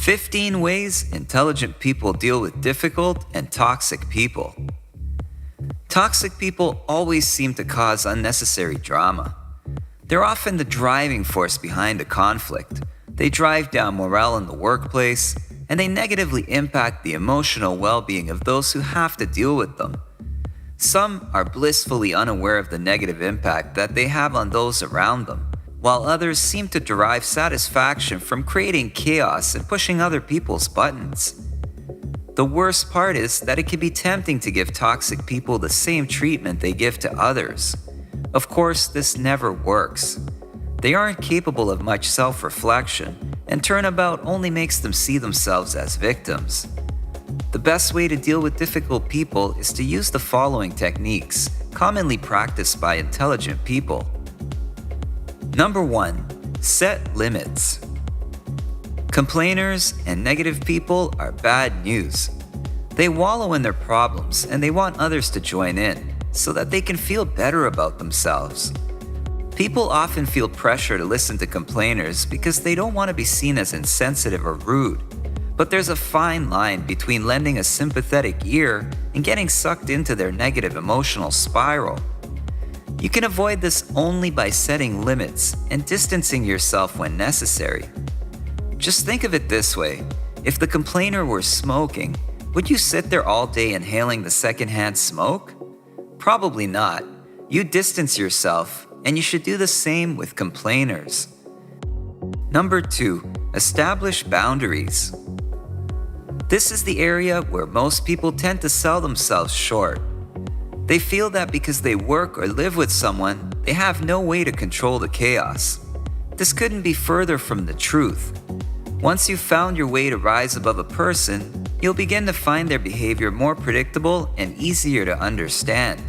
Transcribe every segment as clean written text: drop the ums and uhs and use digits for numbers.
15 ways intelligent people deal with difficult and toxic people. Toxic people always seem to cause unnecessary drama. They're often the driving force behind a conflict. They drive down morale in the workplace, and they negatively impact the emotional well-being of those who have to deal with them. Some are blissfully unaware of the negative impact that they have on those around them, while others seem to derive satisfaction from creating chaos and pushing other people's buttons. The worst part is that it can be tempting to give toxic people the same treatment they give to others. Of course, this never works. They aren't capable of much self-reflection, and turnabout only makes them see themselves as victims. The best way to deal with difficult people is to use the following techniques, commonly practiced by intelligent people. Number 1. Set limits. Complainers and negative people are bad news. They wallow in their problems and they want others to join in so that they can feel better about themselves. People often feel pressure to listen to complainers because they don't want to be seen as insensitive or rude. But there's a fine line between lending a sympathetic ear and getting sucked into their negative emotional spiral. You can avoid this only by setting limits and distancing yourself when necessary. Just think of it this way. If the complainer were smoking, would you sit there all day inhaling the secondhand smoke? Probably not. You distance yourself, and you should do the same with complainers. Number 2. Establish boundaries. This is the area where most people tend to sell themselves short. They feel that because they work or live with someone, they have no way to control the chaos. This couldn't be further from the truth. Once you've found your way to rise above a person, you'll begin to find their behavior more predictable and easier to understand.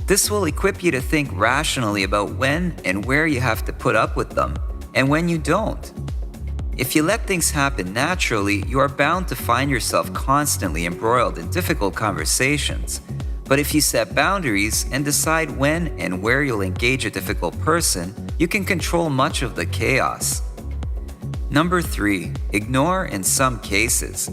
This will equip you to think rationally about when and where you have to put up with them, and when you don't. If you let things happen naturally, you are bound to find yourself constantly embroiled in difficult conversations. But if you set boundaries and decide when and where you'll engage a difficult person, you can control much of the chaos. Number 3. Ignore in some cases.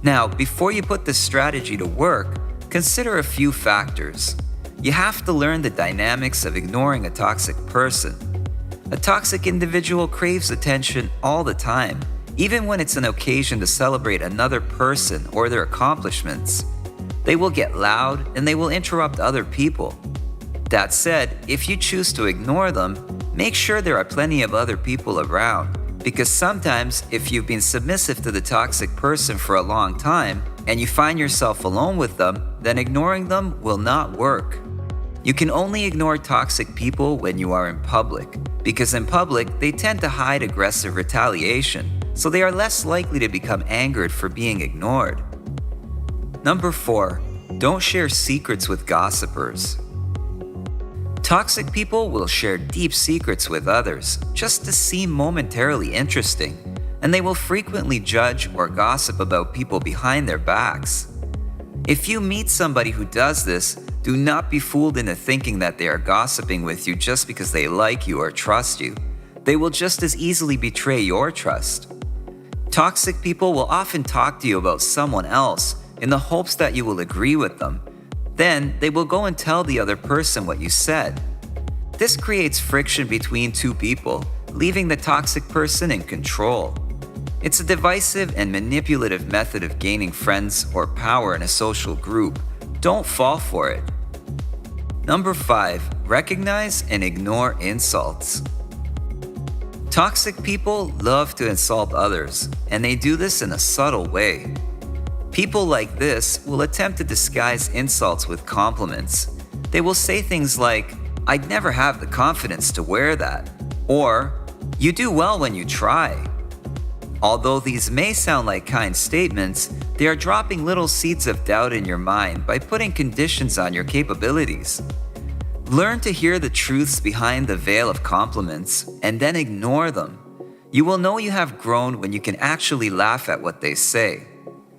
Now, before you put this strategy to work, consider a few factors. You have to learn the dynamics of ignoring a toxic person. A toxic individual craves attention all the time, even when it's an occasion to celebrate another person or their accomplishments. They will get loud and they will interrupt other people. That said, if you choose to ignore them, make sure there are plenty of other people around, because sometimes if you've been submissive to the toxic person for a long time and you find yourself alone with them, then ignoring them will not work. You can only ignore toxic people when you are in public, because in public they tend to hide aggressive retaliation, so they are less likely to become angered for being ignored. Number 4. Don't share secrets with gossipers. Toxic people will share deep secrets with others just to seem momentarily interesting, and they will frequently judge or gossip about people behind their backs. If you meet somebody who does this, do not be fooled into thinking that they are gossiping with you just because they like you or trust you. They will just as easily betray your trust. Toxic people will often talk to you about someone else in the hopes that you will agree with them. Then they will go and tell the other person what you said. This creates friction between two people, leaving the toxic person in control. It's a divisive and manipulative method of gaining friends or power in a social group. Don't fall for it. Number 5. Recognize and ignore insults. Toxic people love to insult others, and they do this in a subtle way. People like this will attempt to disguise insults with compliments. They will say things like, "I'd never have the confidence to wear that," or "You do well when you try." Although these may sound like kind statements, they are dropping little seeds of doubt in your mind by putting conditions on your capabilities. Learn to hear the truths behind the veil of compliments and then ignore them. You will know you have grown when you can actually laugh at what they say.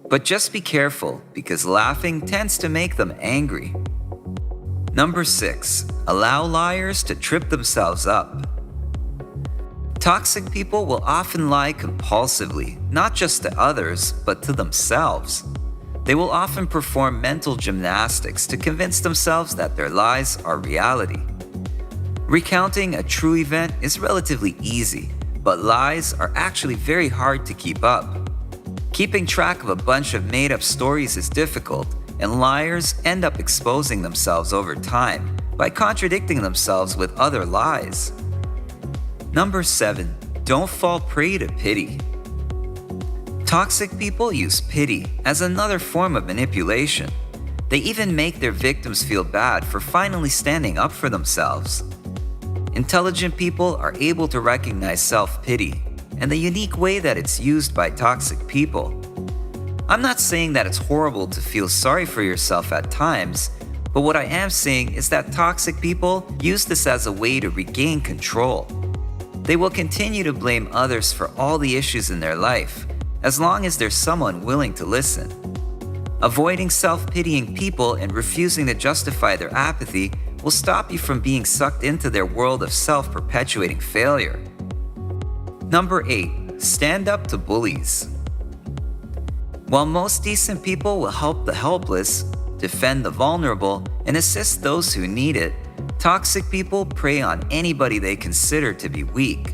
But just be careful, because laughing tends to make them angry. Number 6. Allow liars to trip themselves up. Toxic people will often lie compulsively, not just to others, but to themselves. They will often perform mental gymnastics to convince themselves that their lies are reality. Recounting a true event is relatively easy, but lies are actually very hard to keep up. Keeping track of a bunch of made-up stories is difficult, and liars end up exposing themselves over time by contradicting themselves with other lies. Number 7. Don't fall prey to pity. Toxic people use pity as another form of manipulation. They even make their victims feel bad for finally standing up for themselves. Intelligent people are able to recognize self-pity and the unique way that it's used by toxic people. I'm not saying that it's horrible to feel sorry for yourself at times, but what I am saying is that toxic people use this as a way to regain control. They will continue to blame others for all the issues in their life, as long as there's someone willing to listen. Avoiding self-pitying people and refusing to justify their apathy will stop you from being sucked into their world of self-perpetuating failure. Number 8. Stand up to bullies. While most decent people will help the helpless, defend the vulnerable, and assist those who need it, toxic people prey on anybody they consider to be weak.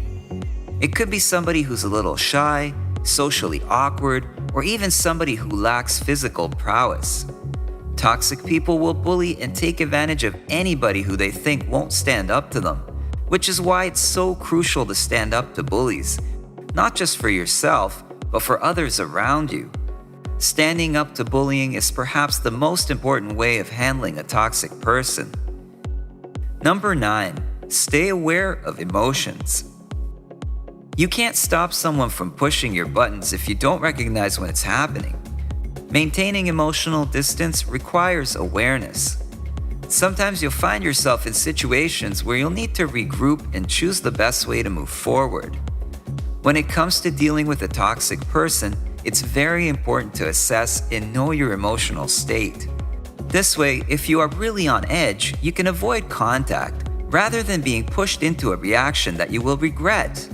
It could be somebody who's a little shy, socially awkward, or even somebody who lacks physical prowess. Toxic people will bully and take advantage of anybody who they think won't stand up to them, which is why it's so crucial to stand up to bullies, not just for yourself, but for others around you. Standing up to bullying is perhaps the most important way of handling a toxic person. Number 9. Stay aware of emotions. You can't stop someone from pushing your buttons if you don't recognize when it's happening. Maintaining emotional distance requires awareness. Sometimes you'll find yourself in situations where you'll need to regroup and choose the best way to move forward. When it comes to dealing with a toxic person, it's very important to assess and know your emotional state. This way, if you are really on edge, you can avoid contact rather than being pushed into a reaction that you will regret.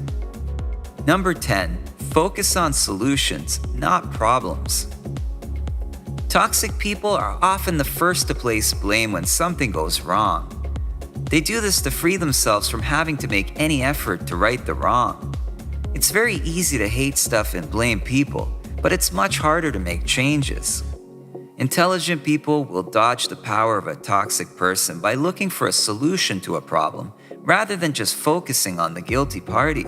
Number 10. Focus on solutions, not problems. Toxic people are often the first to place blame when something goes wrong. They do this to free themselves from having to make any effort to right the wrong. It's very easy to hate stuff and blame people, but it's much harder to make changes. Intelligent people will dodge the power of a toxic person by looking for a solution to a problem rather than just focusing on the guilty party.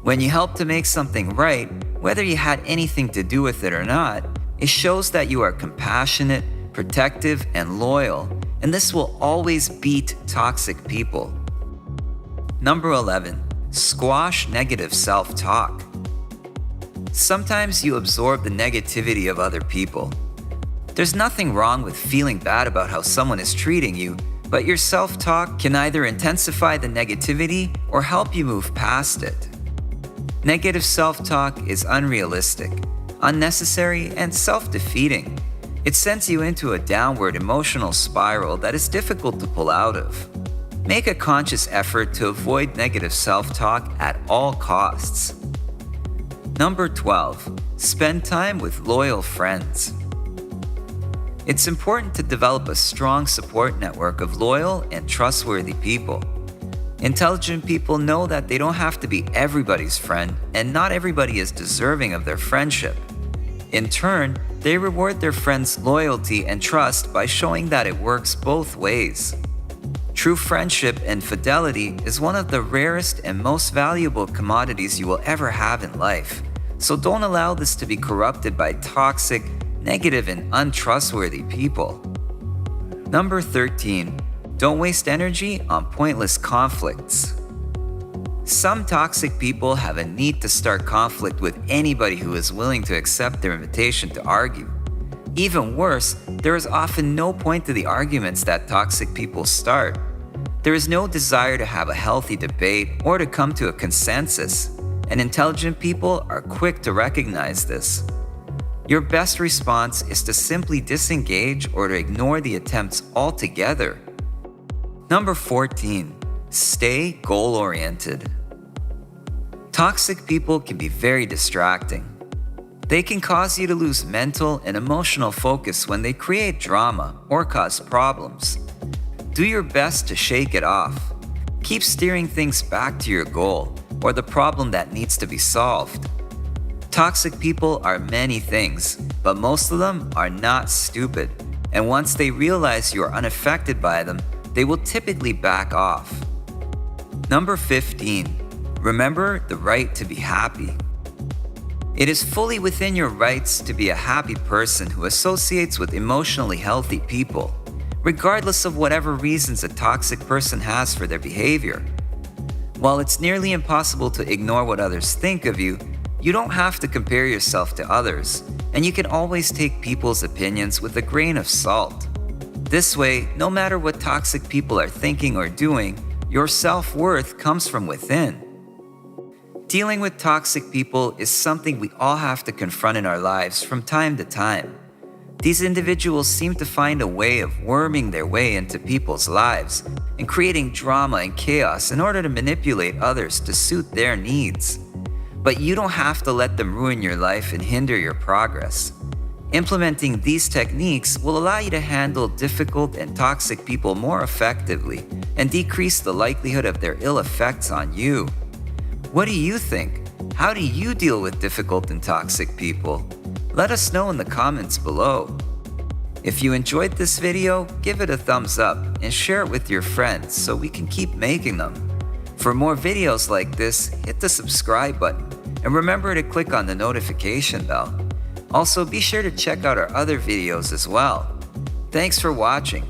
When you help to make something right, whether you had anything to do with it or not, it shows that you are compassionate, protective, and loyal, and this will always beat toxic people. Number 11. Squash negative self-talk. Sometimes you absorb the negativity of other people. There's nothing wrong with feeling bad about how someone is treating you, but your self-talk can either intensify the negativity or help you move past it. Negative self-talk is unrealistic, unnecessary, and self-defeating. It sends you into a downward emotional spiral that is difficult to pull out of. Make a conscious effort to avoid negative self-talk at all costs. Number 12. Spend time with loyal friends. It's important to develop a strong support network of loyal and trustworthy people. Intelligent people know that they don't have to be everybody's friend, and not everybody is deserving of their friendship. In turn, they reward their friends' loyalty and trust by showing that it works both ways. True friendship and fidelity is one of the rarest and most valuable commodities you will ever have in life, so don't allow this to be corrupted by toxic, negative, and untrustworthy people. Number 13. Don't waste energy on pointless conflicts. Some toxic people have a need to start conflict with anybody who is willing to accept their invitation to argue. Even worse, there is often no point to the arguments that toxic people start. There is no desire to have a healthy debate or to come to a consensus, and intelligent people are quick to recognize this. Your best response is to simply disengage or to ignore the attempts altogether. Number 14. Stay goal-oriented. Toxic people can be very distracting. They can cause you to lose mental and emotional focus when they create drama or cause problems. Do your best to shake it off. Keep steering things back to your goal or the problem that needs to be solved. Toxic people are many things, but most of them are not stupid. And once they realize you are unaffected by them, they will typically back off. Number 15. Remember the right to be happy. It is fully within your rights to be a happy person who associates with emotionally healthy people, regardless of whatever reasons a toxic person has for their behavior. While it's nearly impossible to ignore what others think of you, you don't have to compare yourself to others, and you can always take people's opinions with a grain of salt. This way, no matter what toxic people are thinking or doing, your self-worth comes from within. Dealing with toxic people is something we all have to confront in our lives from time to time. These individuals seem to find a way of worming their way into people's lives and creating drama and chaos in order to manipulate others to suit their needs. But you don't have to let them ruin your life and hinder your progress. Implementing these techniques will allow you to handle difficult and toxic people more effectively and decrease the likelihood of their ill effects on you. What do you think? How do you deal with difficult and toxic people? Let us know in the comments below. If you enjoyed this video, give it a thumbs up and share it with your friends so we can keep making them. For more videos like this, hit the subscribe button and remember to click on the notification bell. Also, be sure to check out our other videos as well. Thanks for watching.